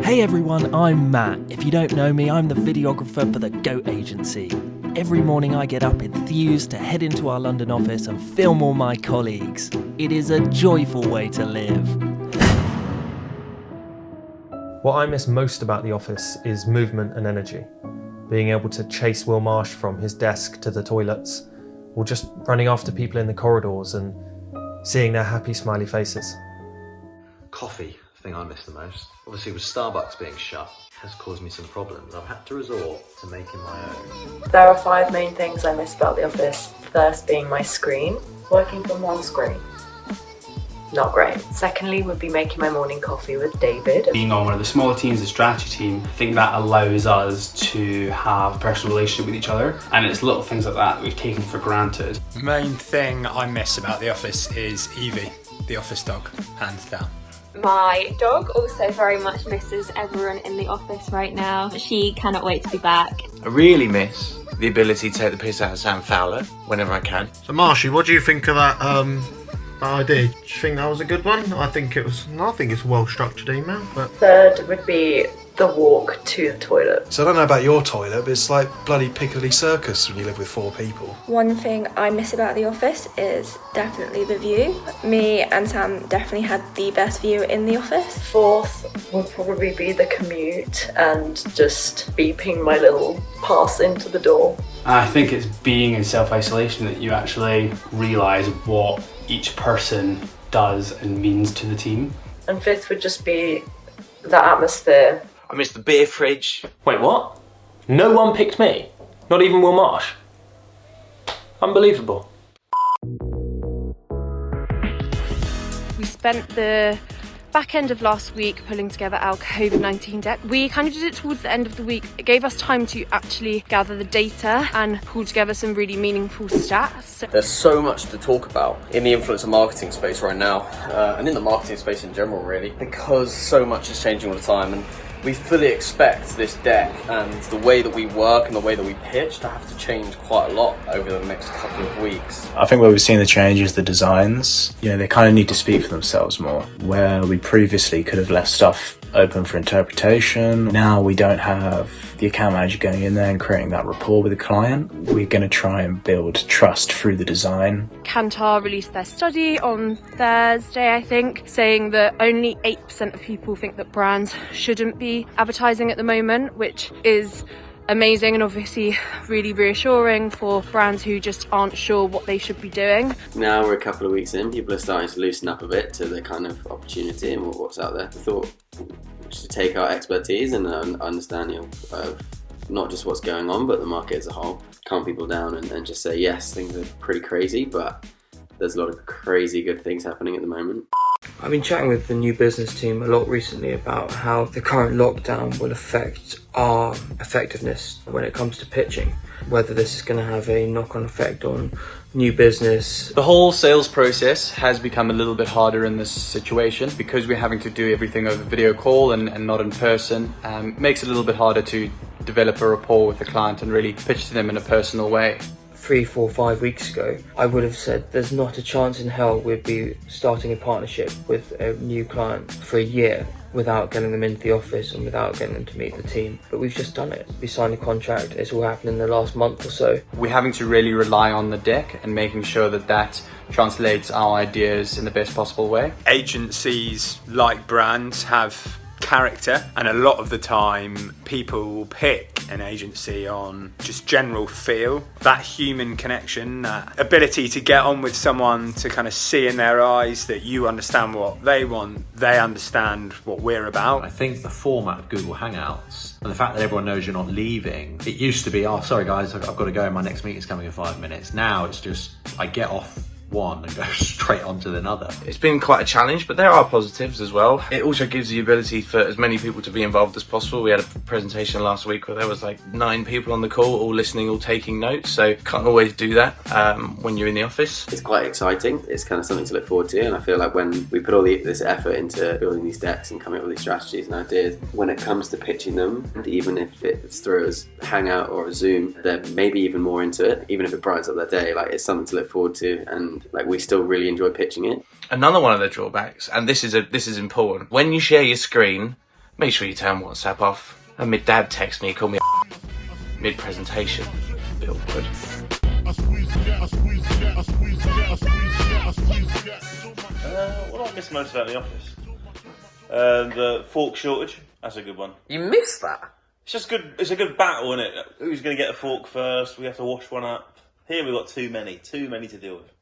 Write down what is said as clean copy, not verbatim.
Hey everyone, I'm Matt. If you don't know me, I'm the videographer for the Goat agency. Every morning I get up enthused to head into our London office and film all my colleagues. It is a joyful way to live. What I miss most about the office is movement and energy. Being able to chase Will Marsh from his desk to the toilets, or just running after people in the corridors and seeing their happy smiley faces. Coffee, the thing I miss the most. Obviously with Starbucks being shut, has caused me some problems. I've had to resort to making my own. There are 5 main things I miss about the office. First being my screen. Working from one screen. Not great. Secondly would be making my morning coffee with David. Being on one of the smaller teams, the strategy team, I think that allows us to have a personal relationship with each other, and it's little things like that we've taken for granted. The main thing I miss about the office is Evie, the office dog, hands down. My dog also very much misses everyone in the office right now. She cannot wait to be back. I really miss the ability to take the piss out of Sam Fowler whenever I can. So Marshy, what do you think of that idea? Do you think that was a good one? I think it's a well structured email. But Third would be the walk to the toilet. So I don't know about your toilet, but it's like bloody Piccadilly Circus when you live with 4 people. One thing I miss about the office is definitely the view. Me and Sam definitely had the best view in the office. Fourth would probably be the commute and just beeping my little pass into the door. I think it's being in self-isolation that you actually realise what each person does and means to the team. And fifth would just be the atmosphere. I miss the beer fridge. Wait, what? No one picked me? Not even Will Marsh? Unbelievable. We spent the back end of last week pulling together our COVID-19 deck. We kind of did it towards the end of the week. It gave us time to actually gather the data and pull together some really meaningful stats. There's so much to talk about in the influencer marketing space right now, and in the marketing space in general really, because so much is changing all the time, and we fully expect this deck and the way that we work and the way that we pitch to have to change quite a lot over the next couple of weeks. I think where we've seen the change is the designs. You know, they kind of need to speak for themselves more. Where we previously could have left stuff open for interpretation, now we don't have the account manager going in there and creating that rapport with the client. We're going to try and build trust through the design. Kantar released their study on Thursday, I think, saying that only 8% of people think that brands shouldn't be advertising at the moment, which is amazing and obviously really reassuring for brands who just aren't sure what they should be doing. Now we're a couple of weeks in, people are starting to loosen up a bit to the kind of opportunity and what's out there. I thought we should take our expertise and understanding of not just what's going on, but the market as a whole. Calm people down and just say, yes, things are pretty crazy, but there's a lot of crazy good things happening at the moment. I've been chatting with the new business team a lot recently about how the current lockdown will affect our effectiveness when it comes to pitching, whether this is going to have a knock-on effect on new business. The whole sales process has become a little bit harder in this situation because we're having to do everything over video call and not in person. Makes it a little bit harder to develop a rapport with the client and really pitch to them in a personal way. 3, 4, 5 weeks ago, I would have said there's not a chance in hell we'd be starting a partnership with a new client for a year without getting them into the office and without getting them to meet the team. But we've just done it. We signed a contract. It's all happened in the last month or so. We're having to really rely on the deck and making sure that that translates our ideas in the best possible way. Agencies, like brands, have character, and a lot of the time people will pick an agency on just general feel, that human connection, that ability to get on with someone, to kind of see in their eyes that you understand what they want, they understand what we're about. I think the format of Google Hangouts and the fact that everyone knows you're not leaving, it used to be, oh sorry guys, I've got to go, my next meeting's coming in 5 minutes. Now it's just, I get off one and go straight on to another. It's been quite a challenge, but there are positives as well. It also gives the ability for as many people to be involved as possible. We had a presentation last week where there was like 9 people on the call, all listening, all taking notes, so can't always do that when you're in the office. It's quite exciting. It's kind of something to look forward to, and I feel like when we put all this effort into building these decks and coming up with these strategies and ideas, when it comes to pitching them, and even if it's through a Hangout or a Zoom, they're maybe even more into it, even if it brightens up their day. Like, it's something to look forward to, and like we still really enjoy pitching it. Another one of the drawbacks, and this is important, when you share your screen, Make sure you turn WhatsApp off. And my dad texts me, call me mid-presentation. A bit awkward. What do I miss most about the office? The fork shortage. That's a good one. You missed that? It's just good. It's a good battle, isn't it? Who's going to get a fork first? We have to wash one up. Here we've got too many to deal with.